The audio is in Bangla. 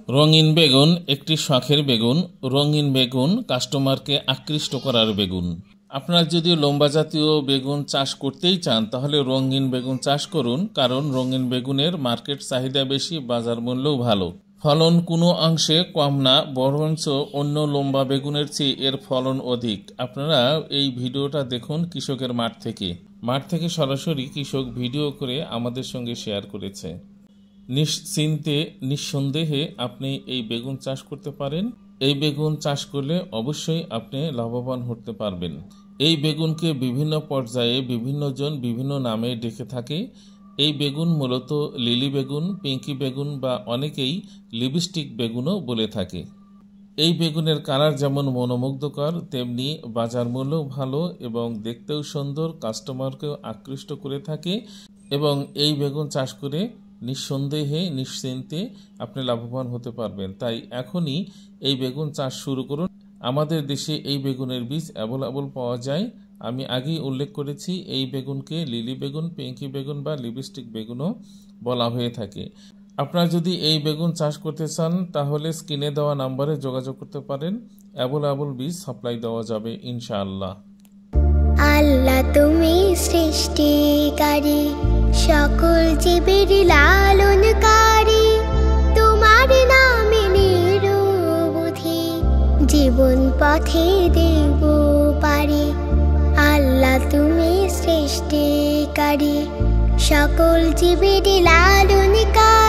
রঙিন বেগুন একটি শখের বেগুন। রঙিন বেগুন কাস্টমারকে আকৃষ্ট করার বেগুন। আপনারা যদি লম্বা জাতীয় বেগুন চাষ করতেই চান তাহলে রঙিন বেগুন চাষ করুন, কারণ রঙিন বেগুনের মার্কেট চাহিদা বেশি, বাজার মূল্যও ভালো। ফলন কোনো অংশে কম না, বরঞ্চ অন্য লম্বা বেগুনের চেয়ে এর ফলন অধিক। আপনারা এই ভিডিওটা দেখুন কৃষকের মাঠ থেকে সরাসরি কৃষক ভিডিও করে আমাদের সঙ্গে শেয়ার করেছে। নিশ্চিন্তে নিঃসন্দেহে আপনি এই বেগুন চাষ করতে পারেন। এই বেগুন চাষ করলে অবশ্যই আপনি লাভবান হতে পারবেন। এই বেগুনকে বিভিন্ন পর্যায়ে বিভিন্নজন বিভিন্ন নামে ডেকে থাকে। এই বেগুন মূলত লিলি বেগুন, পিঙ্কি বেগুন বা অনেকেই লিপস্টিক বেগুনও বলে থাকে। এই বেগুনের কালার যেমন মনোমুগ্ধকর, তেমনি বাজার মূল্যও ভালো এবং দেখতেও সুন্দর, কাস্টমারকেও আকৃষ্ট করে থাকে। এবং এই বেগুন চাষ করে নিঃসন্দেহে নিশ্চিন্তে আপনি লাভবান হতে পারবেন। তাই এখনই এই বেগুন চাষ শুরু করুন। আমাদের দেশে এই বেগুনের বীজ অ্যাভেলেবল পাওয়া যায়। আমি আগেই উল্লেখ করেছি এই বেগুনকে লিলি বেগুন, পিঙ্কি বেগুন বা লিপস্টিক বেগুনও বলা হয়ে থাকে। আপনারা যদি এই বেগুন চাষ করতে চান তাহলে স্ক্রিনে দেওয়া নাম্বারে যোগাযোগ করতে পারেন। অ্যাভেলেবল বীজ সাপ্লাই দেওয়া যাবে ইনশাআল্লাহ। আল্লাহ তুমি সৃষ্টিকারী, সকল জীবের লালনকারী, তোমার নামে নিরবধি জীবন পথে দেব পারি। আল্লাহ তুমি সৃষ্টিকারী, সকল জীবের লালনকারী।